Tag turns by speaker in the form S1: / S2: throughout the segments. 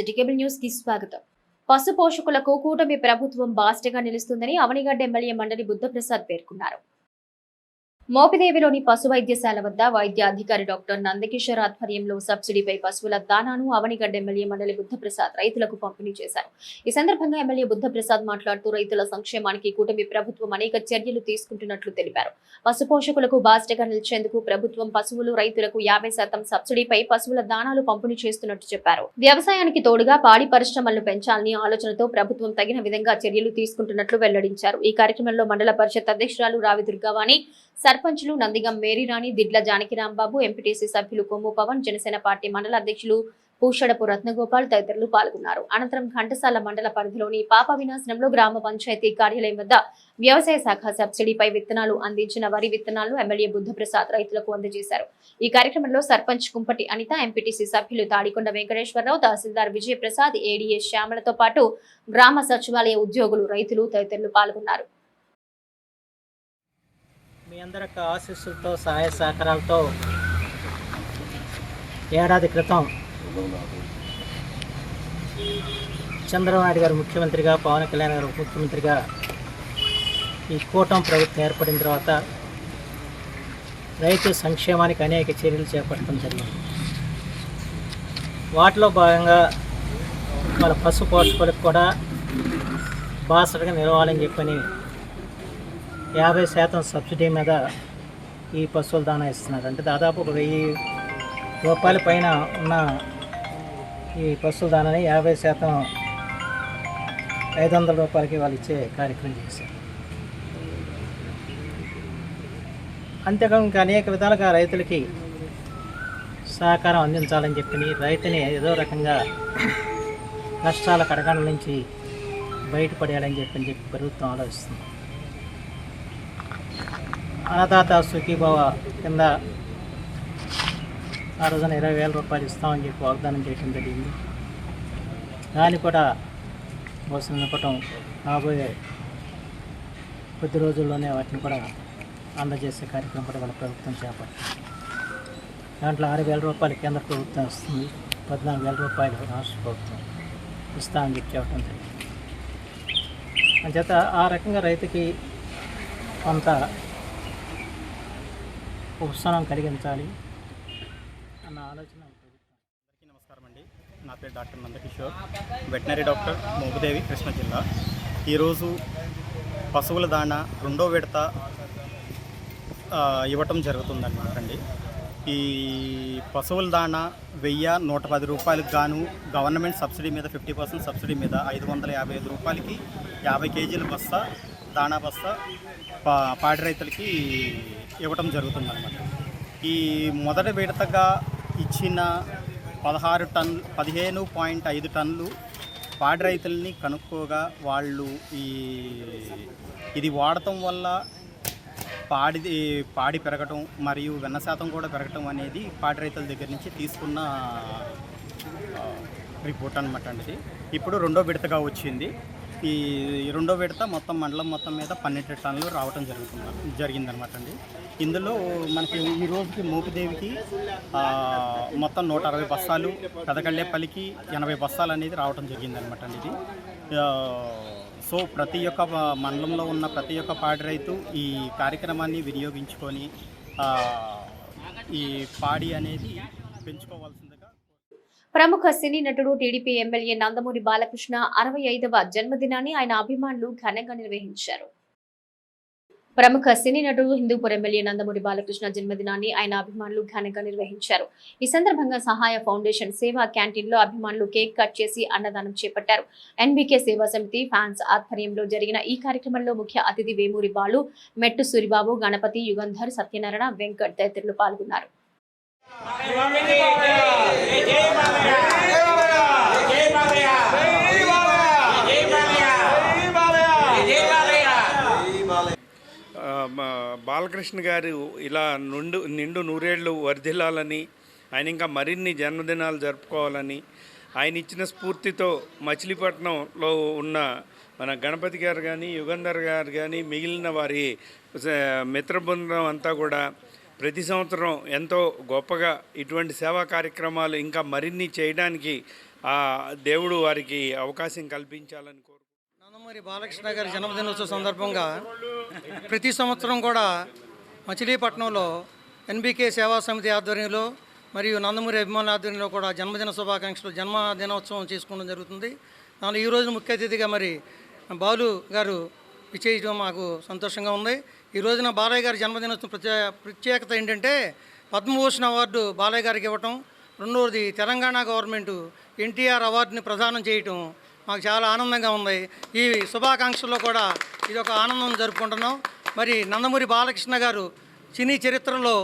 S1: City cable news కి స్వాగతం. పశు పోషకులకు కూటమి ప్రభుత్వం బాస్టగా నిలుస్తుందని అవనిగడ్డ ఎమ్మెల్యే మండలి బుద్ధప్రసాద్ పేర్కొన్నారు. మోపిదేవిలోని పశు వైద్యశాల వద్ద వైద్య అధికారి డాక్టర్ నందకిషోర్ ఆధ్వర్యంలో సబ్సిడీపై పశువుల దానాను అవనిగడ్డ ఎమ్మెల్యే మండలి బుద్ధప్రసాద్ రైతులకు పంపిణీ చేశారు. ఈ సందర్భంగా ఎమ్మెల్యే బుద్ధప్రసాద్ మాట్లాడుతూ రైతుల సంక్షేమానికి కూటమి ప్రభుత్వం అనేక చర్యలు తీసుకుంటున్నట్లు తెలిపారు. పశు పోషకులకు బాస్టగా నిలిచేందుకు ప్రభుత్వం పశువులు రైతులకు 50% సబ్సిడీపై పశువుల దానాలు పంపిణీ చేస్తున్నట్టు చెప్పారు. వ్యవసాయానికి తోడుగా పాడి పరిశ్రమలను పెంచాలని ఆలోచనతో ప్రభుత్వం తగిన విధంగా చర్యలు తీసుకుంటున్నట్లు వెల్లడించారు. ఈ కార్యక్రమంలో మండల పరిషత్ అధ్యక్షురాలు రావి దుర్గావాణి, సర్పంచులు నందిగం మేరీరాణి, దిడ్ల జానకిరాంబాబు, ఎంపీటీసీ సభ్యులు కొమ్ము పవన్, జనసేన పార్టీ మండల అధ్యక్షులు పూషడపు రత్నగోపాల్ తదితరులు పాల్గొన్నారు. అనంతరం ఘంటసాల మండల పరిధిలోని పాప వినాశనంలో గ్రామ పంచాయతీ కార్యాలయం వద్ద వ్యవసాయ శాఖ సబ్సిడీపై విత్తనాలు అందించిన వరి విత్తనాలను ఎమ్మెల్యే బుద్ధప్రసాద్ రైతులకు అందజేశారు. ఈ కార్యక్రమంలో సర్పంచ్ కుంపటి అనిత, ఎంపీటీసీ సభ్యులు తాడికొండ వెంకటేశ్వరరావు, తహసీల్దార్ విజయప్రసాద్, ఏడీఏ శ్యామలతో పాటు గ్రామ సచివాలయ ఉద్యోగులు, రైతులు తదితరులు పాల్గొన్నారు.
S2: మీ అందరి ఆశీస్సులతో సహాయ సహకారాలతో ఏడాది క్రితం చంద్రబాబు నాయుడు గారు ముఖ్యమంత్రిగా, పవన్ కళ్యాణ్ గారు ముఖ్యమంత్రిగా ఈ కూటమి ప్రభుత్వం ఏర్పడిన తర్వాత రైతు సంక్షేమానికి అనేక చర్యలు చేపట్టడం జరిగింది. వాటిలో భాగంగా వాళ్ళ పశు పోషకులకు కూడా బాసటగా నిలవాలని చెప్పని 50% సబ్సిడీ మీద ఈ పశువుల దానా ఇస్తున్నారు. అంటే దాదాపు 1000 రూపాయల పైన ఉన్న ఈ పశువుల దానాని 50% 500 రూపాయలకి వాళ్ళు ఇచ్చే కార్యక్రమం చేశారు. అంతేకాకుండా ఇంకా అనేక విధాలుగా రైతులకి సహకారం అందించాలని చెప్పి రైతుని ఏదో రకంగా కష్టాల కడగండ నుంచి బయటపడేయాలని చెప్పి ప్రభుత్వం ఆలోచిస్తుంది. అన్నదాత సుఖీభవ కింద ఆ రోజున 20,000 రూపాయలు ఇస్తామని చెప్పి వాగ్దానం చేయడం జరిగింది. దాన్ని కూడా మోసం నింపటం రాబోయే కొద్ది రోజుల్లోనే వాటిని కూడా అందజేసే కార్యక్రమం కూడా వాళ్ళ ప్రభుత్వం చేపట్టింది. దాంట్లో 6,000 రూపాయలు కేంద్ర ప్రభుత్వం ఇస్తుంది, 14,000 రూపాయలు రాష్ట్ర ప్రభుత్వం ఇస్తామని చెప్పి చెప్పడం జరిగింది. అంచేత ఆ రకంగా రైతుకి కొంత ఉపశమనం కలిగించాలి అన్న ఆలోచన.
S3: అందరికీ నమస్కారం అండి. నా పేరు doctor Nandakishore, veterinary doctor, Mopidevi, Krishna జిల్లా. ఈరోజు పశువుల దాణా 2వ విడత ఇవ్వటం జరుగుతుందన్నమాట అండి. ఈ పశువుల దాణా 1,110 రూపాయలకు గాను గవర్నమెంట్ సబ్సిడీ మీద 50% సబ్సిడీ మీద 555 రూపాయలకి 50 కేజీల బస్తా దాణా బస్తా పాడి రైతులకి ఇవ్వటం జరుగుతుందన్నమాట. ఈ మొదటి విడతగా ఇచ్చిన 15.5 టన్నులు పాడి రైతుల్ని కనుక్కోగా వాళ్ళు ఇది వాడటం వల్ల పాడి పెరగటం మరియు వెన్న శాతం కూడా పెరగటం అనేది పాడి రైతుల దగ్గర నుంచి తీసుకున్న రిపోర్ట్ అనమాట అండి. ఇప్పుడు 2వ విడతగా వచ్చింది. ఈ 2వ విడత మొత్తం మండలం మొత్తం మీద 12 టన్నులు రావటం జరిగిందనమాట అండి. ఇందులో మనకి ఈ రోజుకి మోపిదేవికి మొత్తం 160 బస్తాలు, పెదకళ్ళేపల్లికి 80 బస్తాలు అనేది రావటం జరిగిందనమాట అండి. ఇది సో ప్రతి ఒక్క మండలంలో ఉన్న ప్రతి ఒక్క పాడి రైతు ఈ కార్యక్రమాన్ని వినియోగించుకొని ఈ పాడి అనేది పెంచుకోవాల్సిందిగా.
S1: ప్రముఖ సినీ నటుడు టీడీపీ ఎమ్మెల్యే నందమూరి బాలకృష్ణ 65వ జన్మదినాన్ని ఆయన అభిమానులు ఘనంగా నిర్వహించారు. ప్రముఖ సినీ నటుడు హిందూపూర్ ఎమ్మెల్యే నందమూరి బాలకృష్ణ జన్మదినాన్ని ఆయన అభిమానులు ఘనంగా నిర్వహించారు. ఈ సందర్భంగా సహాయ ఫౌండేషన్ సేవా క్యాంటీన్ లో అభిమానులు కేక్ కట్ చేసి అన్నదానం చేపట్టారు. ఎన్బీకే సేవా సమితి ఫ్యాన్స్ ఆధ్వర్యంలో జరిగిన ఈ కార్యక్రమంలో ముఖ్య అతిథి వేమూరి బాలు, మెట్టు సూరిబాబు, గణపతి, యుగంధర్, సత్యనారాయణ, వెంకట్ తదితరులు పాల్గొన్నారు.
S4: బాలకృష్ణ గారు ఇలా నిండు నూరేళ్లు వర్ధిల్లాలని, ఆయన ఇంకా మరిన్ని జన్మదినాలు జరుపుకోవాలని, ఆయన ఇచ్చిన స్ఫూర్తితో మచిలీపట్నంలో ఉన్న మన గణపతి గారు కానీ, యుగంధర్ గారు కానీ, మిగిలిన వారి మిత్ర బృందం అంతా కూడా ప్రతి సంవత్సరం ఎంతో గొప్పగా ఇటువంటి సేవా కార్యక్రమాలు ఇంకా మరిన్ని చేయడానికి ఆ దేవుడు వారికి అవకాశం కల్పించాలని కోరుకుంటున్నాను.
S5: నందమూరి బాలకృష్ణ గారి జన్మదినోత్సవ సందర్భంగా ప్రతి సంవత్సరం కూడా మచిలీపట్నంలో ఎన్బికే సేవా సమితి ఆధ్వర్యంలో మరియు నందమూరి అభిమానుల ఆధ్వర్యంలో కూడా జన్మదిన శుభాకాంక్షలు జన్మదినోత్సవం చేసుకోవడం జరుగుతుంది. దానిలో ఈ రోజు ముఖ్య అతిథిగా మరి బాలు గారు విచ్చేయడం మాకు సంతోషంగా ఉంది. ఈ రోజున బాలయ్య గారి జన్మదినోత్సవం ప్రత్యేకత ఏంటంటే పద్మభూషణ్ అవార్డు బాలయ్య గారికి ఇవ్వటం, రెండవది తెలంగాణ గవర్నమెంట్ ఎన్టీఆర్ అవార్డుని ప్రదానం చేయటం మాకు చాలా ఆనందంగా ఉంది. ఈ శుభాకాంక్షల్లో కూడా ఇది ఒక ఆనందం జరుపుకుంటున్నాం. మరి నందమూరి బాలకృష్ణ గారు సినీ చరిత్రలో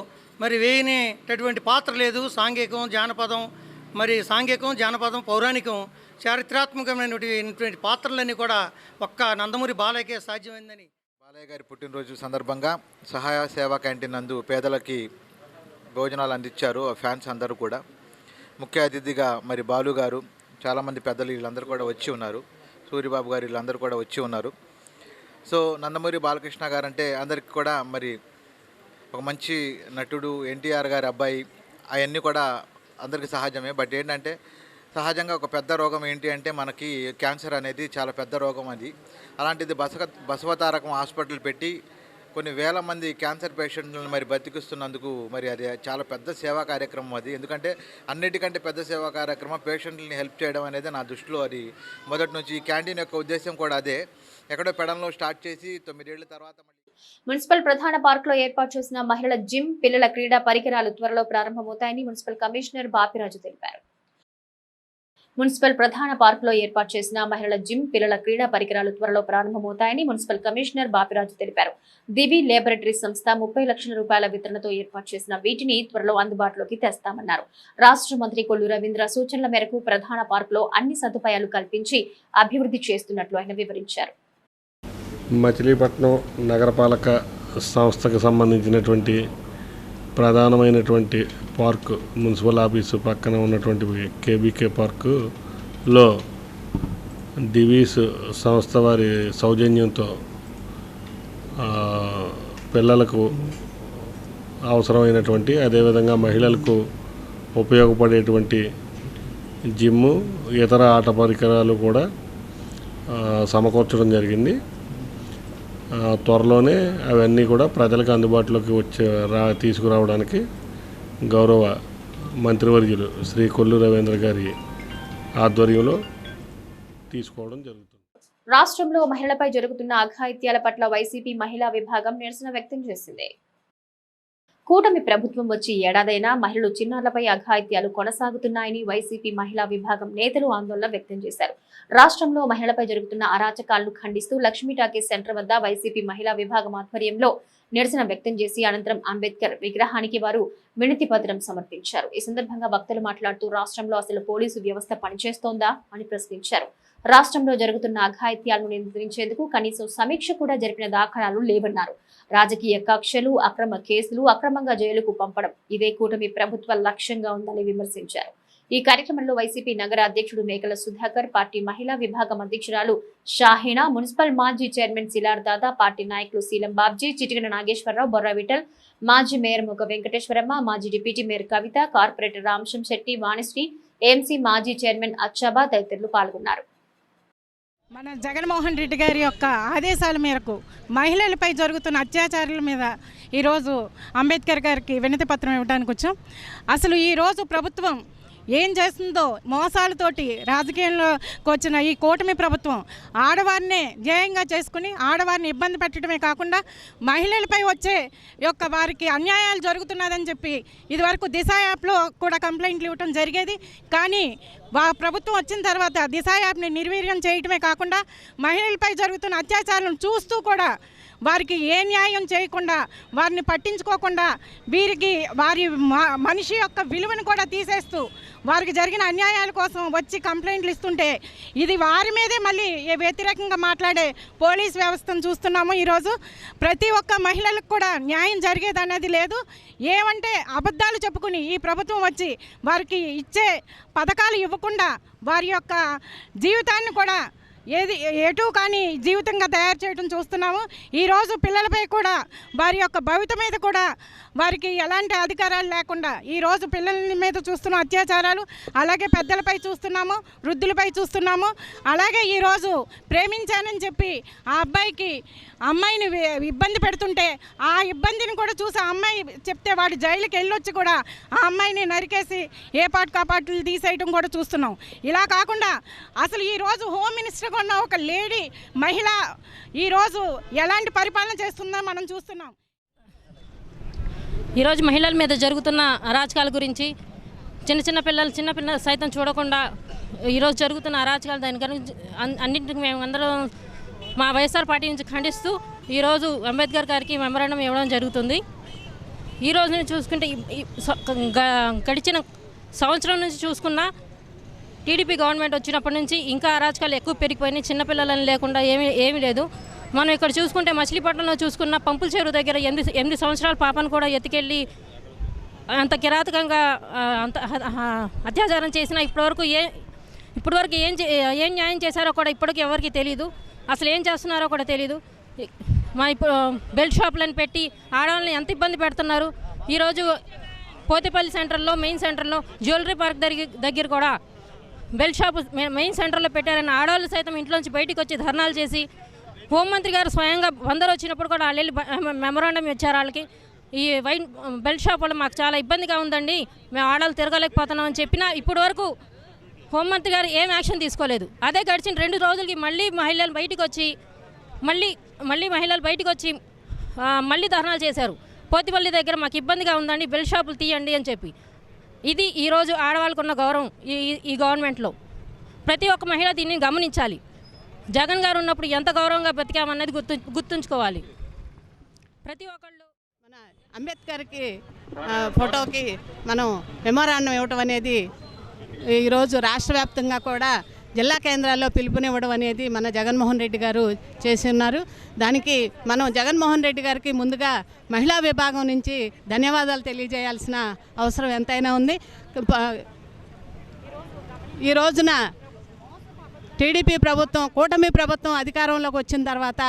S5: మరి వేయనేటటువంటి పాత్ర లేదు. సాంఘికం, జానపదం, జానపదం, పౌరాణికం, చారిత్రాత్మకమైనటువంటి పాత్రలన్నీ కూడా ఒక్క నందమూరి బాలయ్యకే సాధ్యమైందని.
S6: బాలయ్య గారి పుట్టినరోజు సందర్భంగా సహాయ సేవా క్యాంటీన్ నందు పేదలకి భోజనాలు అందించారు ఫ్యాన్స్ అందరూ కూడా. ముఖ్య అతిథిగా మరి బాలు గారు, చాలామంది పెద్దలు వీళ్ళందరూ కూడా వచ్చి ఉన్నారు. సూర్యబాబు గారు వీళ్ళందరూ కూడా వచ్చి ఉన్నారు. సో నందమూరి బాలకృష్ణ గారు అంటే అందరికీ కూడా మరి ఒక మంచి నటుడు, ఎన్టీఆర్ గారి అబ్బాయి, అవన్నీ కూడా అందరికీ సహజమే. బట్ ఏంటంటే సహజంగా ఒక పెద్ద రోగం ఏంటి అంటే మనకి క్యాన్సర్ అనేది చాలా పెద్ద రోగం. అది అలాంటిది బసవతారకం హాస్పిటల్ పెట్టి కొన్ని వేల మంది క్యాన్సర్ పేషెంట్లను మరి బతికిస్తున్నందుకు మరి అది చాలా పెద్ద సేవా కార్యక్రమం అది. ఎందుకంటే అన్నిటికంటే పెద్ద సేవా కార్యక్రమం పేషెంట్లని హెల్ప్ చేయడం అనేది నా దృష్టిలో అది మొదటి నుంచి. ఈ క్యాంటీన్ యొక్క ఉద్దేశం కూడా అదే. ఎక్కడో పెడంలో స్టార్ట్ చేసి 9 ఏళ్ల తర్వాత
S1: మున్సిపల్ ప్రధాన పార్క్ లో ఏర్పాటు చేసిన మహిళల జిమ్, పిల్లల క్రీడా పరికరాలు త్వరలో ప్రారంభమవుతాయని మున్సిపల్ కమిషనర్ బాపిరాజు తెలిపారు. మున్సిపల్ ప్రధాన పార్క్ లో ఏర్పాటు చేసిన మహిళల జిమ్, పిల్లల క్రీడా పరికరాలు త్వరలో ప్రారంభమవుతాయని మున్సిపల్ కమిషనర్ బాపిరాజు తెలిపారు. దివి లేబొరేటరీ సంస్థ 30 లక్షల రూపాయల వితరణతో ఏర్పాటు చేసిన వీటిని త్వరలో అందుబాటులోకి తెస్తామన్నారు. రాష్ట్ర మంత్రి కొల్లు రవీంద్ర సూచనల మేరకు ప్రధాన పార్క్ లో అన్ని సదుపాయాలు కల్పించి అభివృద్ధి చేస్తున్నట్లు ఆయన వివరించారు.
S7: మచిలీపట్నం నగరపాలక సంస్థకు సంబంధించినటువంటి ప్రధానమైనటువంటి పార్కు, మున్సిపల్ ఆఫీసు పక్కన ఉన్నటువంటి కేబీకే పార్కులో డివీస్ సంస్థ వారి సౌజన్యంతో పిల్లలకు అవసరమైనటువంటి, అదేవిధంగా మహిళలకు ఉపయోగపడేటువంటి జిమ్ము, ఇతర ఆట పరికరాలు కూడా సమకూర్చడం జరిగింది. త్వరలోనే అవన్నీ కూడా ప్రజలకు అందుబాటులోకి తీసుకురావడానికి గౌరవ మంత్రివర్యులు శ్రీ కొల్లు రవీంద్ర గారి ఆధ్వర్యంలో తీసుకోవడం జరుగుతుంది.
S1: రాష్ట్రంలో మహిళలపై జరుగుతున్న అఘాయిత్యాల పట్ల వైసీపీ మహిళా విభాగం నిరసన వ్యక్తం చేసింది. కూటమి ప్రభుత్వం వచ్చి ఏడాదైనా మహిళలు, చిన్నారులపై అఘాయిత్యాలు కొనసాగుతున్నాయని వైసీపీ మహిళా విభాగం నేతలు ఆందోళన వ్యక్తం చేశారు. రాష్ట్రంలో మహిళలపై జరుగుతున్న అరాచకాలను ఖండిస్తూ లక్ష్మీ టాకీస్ సెంటర్ వద్ద వైసీపీ మహిళా విభాగం ఆధ్వర్యంలో నిరసన వ్యక్తం చేసి అనంతరం అంబేద్కర్ విగ్రహానికి వారు వినతి పత్రం సమర్పించారు. ఈ సందర్భంగా వక్తలు మాట్లాడుతూ రాష్ట్రంలో అసలు పోలీసు వ్యవస్థ పనిచేస్తోందా అని ప్రశ్నించారు. రాష్ట్రంలో జరుగుతున్న అఘాయిత్యాలను నియంత్రించేందుకు కనీసం సమీక్ష కూడా జరిపిన దాఖలాలు లేవన్నారు. రాజకీయ కక్షలు, అక్రమ కేసులు, అక్రమంగా జైలుకు పంపడం ఇదే కూటమి ప్రభుత్వ లక్ష్యంగా ఉందని విమర్శించారు. ఈ కార్యక్రమంలో వైసీపీ నగర అధ్యక్షుడు మేకల సుధాకర్, పార్టీ మహిళా విభాగం అధ్యక్షురాలు షాహీనా, మున్సిపల్ మాజీ చైర్మన్ సిలార్ దాదా, పార్టీ నాయకులు శీలం బాబ్జీ, చిటికన నాగేశ్వరరావు, బొర్రా విఠల్, మాజీ మేయర్ ముఖ వెంకటేశ్వరమ్మ, మాజీ డిప్యూటీ మేయర్ కవిత, కార్పొరేటర్ రామశం శెట్టి, వాణిశ్రీ, ఏఎంసీ మాజీ చైర్మన్ అచ్చాబా తదితరులు పాల్గొన్నారు.
S8: మన జగన్మోహన్ రెడ్డి గారి యొక్క ఆదేశాల మేరకు మహిళలపై జరుగుతున్న అత్యాచారాల మీద ఈరోజు అంబేద్కర్ గారికి వినతి పత్రం ఇవ్వడానికి వచ్చాం. అసలు ఈరోజు ప్రభుత్వం ఏం చేస్తుందో, మోసాలతోటి రాజకీయంలోకి వచ్చిన ఈ కూటమి ప్రభుత్వం ఆడవారినే ధ్యేయంగా చేసుకుని ఆడవారిని ఇబ్బంది పెట్టడమే కాకుండా మహిళలపై వచ్చే యొక్క వారికి అన్యాయాలు జరుగుతున్నదని చెప్పి ఇదివరకు దిశ యాప్లో కూడా కంప్లైంట్లు ఇవ్వటం జరిగేది. కానీ ప్రభుత్వం వచ్చిన తర్వాత దిశ యాప్ని నిర్వీర్యం చేయటమే కాకుండా మహిళలపై జరుగుతున్న అత్యాచారాలను చూస్తూ కూడా వారికి ఏ న్యాయం చేయకుండా, వారిని పట్టించుకోకుండా, వీరికి వారి మనిషి యొక్క విలువను కూడా తీసేస్తూ వారికి జరిగిన అన్యాయాల కోసం వచ్చి కంప్లైంట్లు ఇస్తుంటే ఇది వారి మీదే మళ్ళీ వ్యతిరేకంగా మాట్లాడే పోలీస్ వ్యవస్థను చూస్తున్నాము. ఈరోజు ప్రతి ఒక్క మహిళలకు కూడా న్యాయం జరిగేది అనేది లేదు. ఏమంటే అబద్ధాలు చెప్పుకుని ఈ ప్రభుత్వం వచ్చి వారికి ఇచ్చే పథకాలు ఇవ్వకుండా వారి యొక్క జీవితాన్ని కూడా ఏది ఎటు కానీ జీవితంగా తయారు చేయడం చూస్తున్నాము. ఈరోజు పిల్లలపై కూడా వారి యొక్క భవిత మీద కూడా వారికి ఎలాంటి అధికారాలు లేకుండా ఈరోజు పిల్లల మీద చూస్తున్న అత్యాచారాలు, అలాగే పెద్దలపై చూస్తున్నాము, వృద్ధులపై చూస్తున్నాము. అలాగే ఈరోజు ప్రేమించానని చెప్పి ఆ అబ్బాయికి అమ్మాయిని ఇబ్బంది పెడుతుంటే ఆ ఇబ్బందిని కూడా చూసి ఆ అమ్మాయి చెప్తే వాడు జైలుకి వెళ్ళొచ్చి కూడా ఆ అమ్మాయిని నరికేసి ఏ పాటు కాపాట్లు తీసేయడం కూడా చూస్తున్నాం. ఇలా కాకుండా అసలు ఈరోజు హోమ్ మినిస్టర్గా ఉన్న ఒక లేడీ మహిళ ఈరోజు ఎలాంటి పరిపాలన చేస్తుందో మనం చూస్తున్నాం.
S9: ఈరోజు మహిళల మీద జరుగుతున్న అరాచకాల గురించి చిన్న పిల్లలు సైతం చూడకుండా ఈరోజు జరుగుతున్న అరాచకాలు దాని గురించి అన్నింటికి మేము అందరం మా వైఎస్ఆర్ పార్టీ నుంచి ఖండిస్తూ ఈరోజు అంబేద్కర్ గారికి మెమరాండం ఇవ్వడం జరుగుతుంది. ఈరోజు నుంచి చూసుకుంటే గడిచిన సంవత్సరం నుంచి చూసుకున్న టీడీపీ గవర్నమెంట్ వచ్చినప్పటి నుంచి ఇంకా అరాచకాలు ఎక్కువ పెరిగిపోయినాయి. చిన్నపిల్లలని లేకుండా ఏమీ లేదు. మనం ఇక్కడ చూసుకుంటే మచిలీపట్నంలో చూసుకున్న పంపుల చెరువు దగ్గర 8 సంవత్సరాల పాపను కూడా ఎత్తుకెళ్ళి అంత కిరాతకంగా అంత అత్యాచారం చేసినా ఇప్పటివరకు ఏం న్యాయం చేశారో కూడా ఇప్పటికీ ఎవరికి తెలియదు. అసలు ఏం చేస్తున్నారో కూడా తెలియదు. మా ఇప్పుడు బెల్ట్ షాపులను పెట్టి ఆడవాళ్ళని ఎంత ఇబ్బంది పెడుతున్నారు. ఈరోజు పోతేపల్లి సెంటర్లో మెయిన్ సెంటర్లో జ్యువెలరీ పార్క్ దగ్గర కూడా బెల్ట్ షాపు మెయిన్ సెంటర్లో పెట్టారని ఆడవాళ్ళు సైతం ఇంట్లోంచి బయటికి వచ్చి ధర్నాలు చేసి హోంమంత్రి గారు స్వయంగా బందరు వచ్చినప్పుడు కూడా వాళ్ళు వెళ్ళి మెమరాండం ఇచ్చారు వాళ్ళకి. ఈ బెల్ట్ షాప్ వల్ల మాకు చాలా ఇబ్బందిగా ఉందండి, మేము ఆడవాళ్ళు తిరగలేకపోతున్నాం అని చెప్పినా ఇప్పటి వరకు హోంమంత్రి గారు ఏం యాక్షన్ తీసుకోలేదు. అదే గడిచిన 2 రోజులకి మళ్ళీ మహిళలు బయటికి వచ్చి మళ్ళీ ధర్నాలు చేశారు. పోతిపల్లి దగ్గర మాకు ఇబ్బందిగా ఉందండి, బెల్ట్ షాపులు తీయండి అని చెప్పి. ఇది ఈరోజు ఆడవాళ్ళకు ఉన్న గౌరవం. ఈ గవర్నమెంట్లో ప్రతి ఒక్క మహిళ దీన్ని గమనించాలి. జగన్ గారు ఉన్నప్పుడు ఎంత గౌరవంగా బతికామన్నది గుర్తుంచుకోవాలి. ప్రతి ఒక్కళ్ళు
S10: మన అంబేద్కర్కి ఫోటోకి మనం మెమోరాండం ఇవ్వటం అనేది ఈరోజు రాష్ట్ర వ్యాప్తంగా కూడా జిల్లా కేంద్రాల్లో పిలుపునివ్వడం అనేది మన జగన్మోహన్ రెడ్డి గారు చేసి ఉన్నారు. దానికి మనం జగన్మోహన్ రెడ్డి గారికి ముందుగా మహిళా విభాగం నుంచి ధన్యవాదాలు తెలియజేయాల్సిన అవసరం ఎంతైనా ఉంది. ఈ రోజున టీడీపీ ప్రభుత్వం, కూటమి ప్రభుత్వం అధికారంలోకి వచ్చిన తర్వాత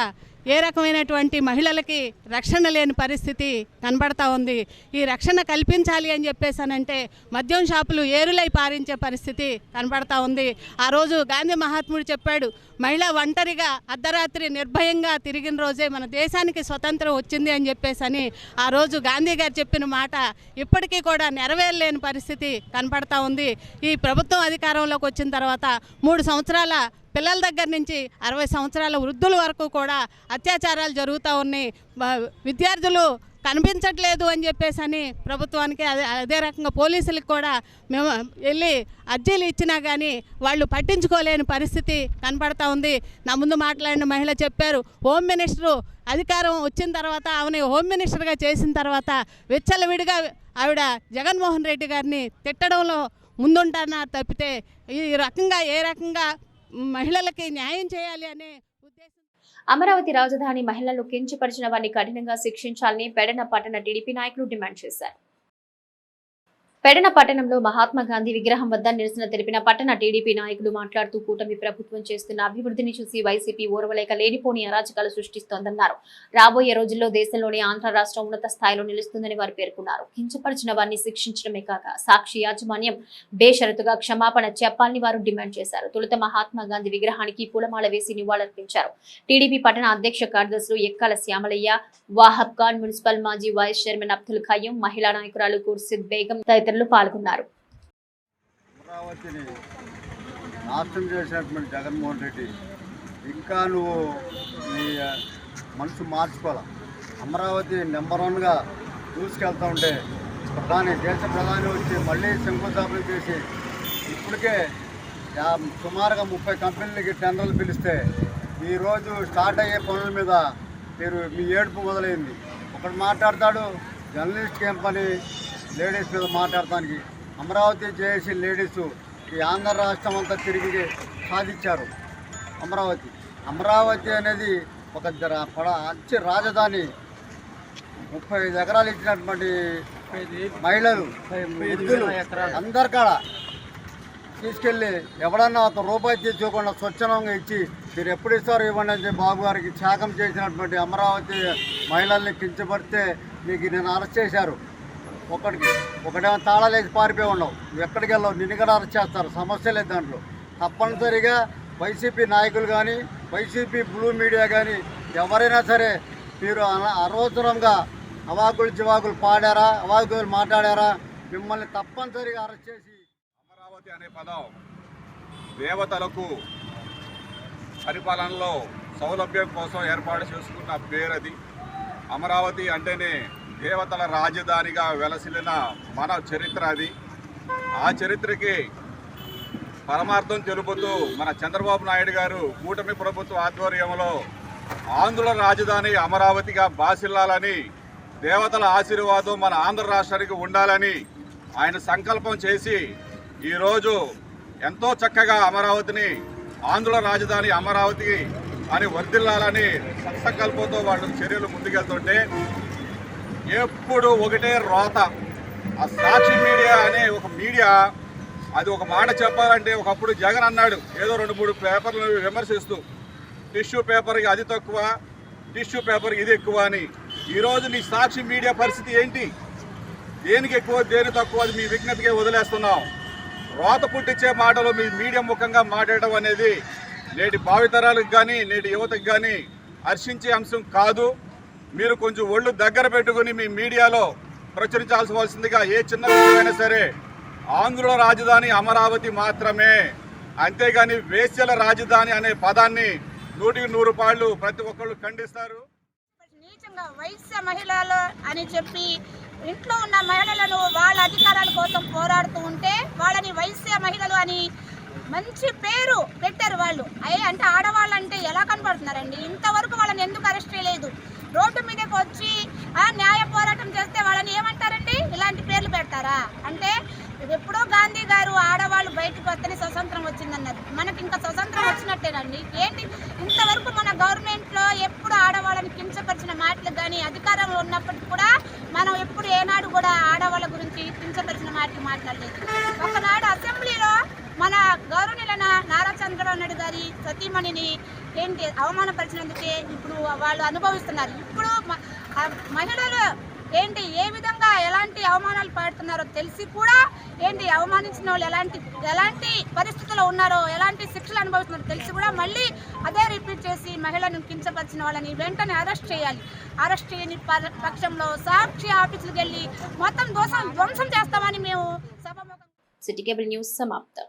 S10: ఏ రకమైనటువంటి మహిళలకి రక్షణ లేని పరిస్థితి కనబడతా ఉంది. ఈ రక్షణ కల్పించాలి అని చెప్పేసానంటే మద్యం షాపులు ఏరులై పారించే పరిస్థితి కనబడతా ఉంది. ఆ రోజు గాంధీ మహాత్ముడు చెప్పాడు, మహిళ ఒంటరిగా అర్ధరాత్రి నిర్భయంగా తిరిగిన రోజే మన దేశానికి స్వతంత్రం వచ్చింది అని చెప్పేసని ఆ రోజు గాంధీ గారు చెప్పిన మాట ఇప్పటికీ కూడా నెరవేరలేని పరిస్థితి కనబడతా ఉంది. ఈ ప్రభుత్వం అధికారంలోకి వచ్చిన తర్వాత 3 సంవత్సరాల పిల్లల దగ్గర నుంచి 60 సంవత్సరాల వృద్ధుల వరకు కూడా అత్యాచారాలు జరుగుతూ ఉన్నాయి. విద్యార్థులు కనిపించట్లేదు అని చెప్పేసి ప్రభుత్వానికి అదే రకంగా పోలీసులకు కూడా మేము వెళ్ళి అర్జీలు ఇచ్చినా కానీ వాళ్ళు పట్టించుకోలేని పరిస్థితి కనపడతా ఉంది. నా ముందు మాట్లాడిన మహిళ చెప్పారు, హోమ్ మినిస్టరు అధికారం వచ్చిన తర్వాత ఆమెని హోమ్ మినిస్టర్గా చేసిన తర్వాత విచ్చలవిడిగా ఆవిడ జగన్మోహన్ రెడ్డి గారిని తిట్టడంలో ముందుంటున్నారు తప్పితే ఈ రకంగా ఏ రకంగా మహిళలకి న్యాయం చేయాలి అనే ఉద్దేశం.
S1: అమరావతి రాజధాని మహిళలను కించపరిచిన వారిని కఠినంగా శిక్షించాలని పెడన పట్టణ టీడీపీ నాయకులు డిమాండ్ చేశారు. పెడన పట్టణంలో మహాత్మా గాంధీ విగ్రహం వద్ద నిరసన తెలిపిన పట్టణ టీడీపీ నాయకులు మాట్లాడుతూ కూటమి ప్రభుత్వం చేస్తున్న అభివృద్ధిని చూసి వైసీపీ ఓర్వలేక లేనిపోని అరాచకాలు సృష్టిస్తోందన్నారు. రాబోయే రోజుల్లో దేశంలోని ఆంధ్ర రాష్ట్రం ఉన్నత స్థాయిలో నిలుస్తుందని వారు పేర్కొన్నారు. కించపరిచిన వారిని శిక్షించడమే కాక సాక్షి యాజమాన్యం బేషరతుగా క్షమాపణ చెప్పాలని వారు డిమాండ్ చేశారు. తొలుత మహాత్మా గాంధీ విగ్రహానికి పూలమాల వేసి నివాళులర్పించారు. టీడీపీ పట్టణ అధ్యక్ష కార్యదర్శులు ఎక్కాల శ్యామలయ్య, వాహబ్ ఖాన్, మున్సిపల్ మాజీ వైస్ చైర్మన్ అబ్దుల్ ఖయ్యం, మహిళా నాయకురాలు ఖుర్షిద్ బేగం తదితరులు పాల్గొన్నారు.
S11: అమరావతిని నాశనం చేసినటువంటి జగన్మోహన్ రెడ్డి ఇంకా నువ్వు నీ మనసు మార్చుకోవాలి. అమరావతి నెంబర్ 1గా దూసుకెళ్తూ ఉంటే దేశ ప్రధాని వచ్చి మళ్ళీ శంకుస్థాపన చేసి ఇప్పటికే సుమారుగా 30 కంపెనీలకి టెండర్లు పిలిస్తే ఈరోజు స్టార్ట్ అయ్యే పనుల మీద మీ ఏడుపు మొదలైంది. ఒకడు మాట్లాడతాడు జర్నలిస్ట్ కంపెనీ లేడీస్ మీద మాట్లాడటానికి. అమరావతి చేసి లేడీసు ఈ ఆంధ్ర రాష్ట్రం అంతా తిరిగి సాధించారు. అమరావతి అనేది ఒక మంచి రాజధాని. 35 ఎకరాలు ఇచ్చినటువంటి మహిళలు వృద్ధులు అందరికాడ తీసుకెళ్ళి ఎవడన్నా ఒక రూపాయి తీసుకోకుండా స్వచ్ఛందంగా ఇచ్చి మీరు ఎప్పుడు ఇస్తారో ఇవ్వండి అని బాబు గారికి త్యాగం చేసినటువంటి అమరావతి మహిళల్ని కించపడితే మీకు నేను అరెస్ట్ చేశారు. ఒకటేమో తాళాలేసి పారిపోయి ఉండవు, నువ్వు ఎక్కడికి వెళ్ళవు, నిన్ను కూడా అరెస్ట్ చేస్తారు, సమస్య లేదు దాంట్లో. తప్పనిసరిగా వైసీపీ నాయకులు కానీ వైసీపీ బ్లూ మీడియా కానీ ఎవరైనా సరే మీరు అనవసరంగా అవాకులు చివాకులు పాడారా, అవాకులు మాట్లాడారా, మిమ్మల్ని తప్పనిసరిగా అరెస్ట్ చేసి.
S12: అమరావతి అనే పదం దేవతలకు పరిపాలనలో సౌలభ్యం కోసం ఏర్పాటు చేసుకున్న పేరది. అమరావతి అంటేనే దేవతల రాజధానిగా వెలసిల్లిన మన చరిత్ర అది. ఆ చరిత్రకి పరమార్థం తెలుపుతూ మన చంద్రబాబు నాయుడు గారు కూటమి ప్రభుత్వ ఆధ్వర్యంలో ఆంధ్రుల రాజధాని అమరావతిగా బాసిల్లాలని, దేవతల ఆశీర్వాదం మన ఆంధ్ర రాష్ట్రానికి ఉండాలని ఆయన సంకల్పం చేసి ఈరోజు ఎంతో చక్కగా అమరావతిని ఆంధ్రుల రాజధాని అమరావతి అని వర్ధిల్లాలని సత్సంకల్పంతో వాళ్ళు చర్యలు ముందుకెళ్తుంటే ఎప్పుడు ఒకటే రోత. ఆ సాక్షి మీడియా అనే ఒక మీడియా అది ఒక మాట చెప్పాలంటే ఒకప్పుడు జగన్ అన్నాడు ఏదో 2-3 పేపర్లు విమర్శిస్తూ టిష్యూ పేపర్కి అది తక్కువ, టిష్యూ పేపర్కి ఇది ఎక్కువ అని. ఈరోజు నీ సాక్షి మీడియా పరిస్థితి ఏంటి? దేనికి ఎక్కువ దేని తక్కువ అది మీ విజ్ఞతకే వదిలేస్తున్నాం. రోత పుట్టించే మాటలు మీ మీడియా ముఖంగా మాట్లాడడం అనేది నేటి భావితరాలకు కానీ నేటి యువతకు కానీ హర్షించే అంశం కాదు. మీరు కొంచెం ఒళ్ళు దగ్గర పెట్టుకుని మీ మీడియాలో ప్రచురించాల్సివలసిందిగా ఏ చిన్న విషయమైనా సరే ఆంధ్రుల రాజధాని అమరావతి మాత్రమే, అంతేగాని వేశ్యల రాజధాని అనే పదాన్ని 100కి 100 ప్రతి ఒక్కళ్ళు ఖండిస్తారు.
S13: నీచంగా వైశ్య మహిళలు అని చెప్పి ఇంట్లో ఉన్న మహిళలను వాళ్ళ అధికారాల కోసం పోరాడుతూ ఉంటే వాళ్ళని వైశ్య మహిళలు అని మంచి పేరు పెట్టారు వాళ్ళు. అంటే ఆడవాళ్ళు అంటే ఎలా కనపడుతున్నారండి? ఇంతవరకు వాళ్ళని ఎందుకు అరెస్ట్ చేయలేదు? రోడ్డు మీదకి వచ్చి న్యాయ పోరాటం చేస్తే వాళ్ళని ఏమంటారండి? ఇలాంటి పేర్లు పెడతారా? అంటే ఎప్పుడో గాంధీ గారు ఆడవాళ్ళు బయటకు వస్తేనే స్వతంత్రం వచ్చిందన్నారు. మనకి ఇంకా స్వతంత్రం వచ్చినట్టేనండి. ఏంటి ఇంతవరకు మన గవర్నమెంట్లో ఎప్పుడు ఆడవాళ్ళని కించపరిచిన మాటలు కానీ అధికారంలో ఉన్నప్పటికీ కూడా మనం ఎప్పుడు ఏనాడు కూడా ఆడవాళ్ళ గురించి కించపరిచిన మాటలు మాట్లాడలేదు. ఒకనాడు అసెంబ్లీలో మన గౌరవనీయులైన నారా చంద్రబాబు నాయుడు గారి సతీమణిని ఏంటి అవమానపరిచినందుకే ఇప్పుడు వాళ్ళు అనుభవిస్తున్నారు. ఇప్పుడు మహిళలు ఏంటి ఏ విధంగా ఎలాంటి అవమానాలు పడుతున్నారో తెలిసి కూడా ఏంటి అవమానించిన వాళ్ళు ఎలాంటి పరిస్థితుల్లో ఉన్నారో ఎలాంటి శిక్షలు అనుభవిస్తున్నారో తెలిసి కూడా మళ్ళీ అదే రిపీట్ చేసి మహిళలను కించపరిచిన వాళ్ళని వెంటనే అరెస్ట్ చేయాలి. అరెస్ట్ చేయని పక్షంలో సాక్షి ఆఫీసులకు వెళ్ళి మొత్తం ధ్వంసం చేస్తామని మేము సభ
S1: సిటీ కేబుల్ న్యూస్ సమాప్తం.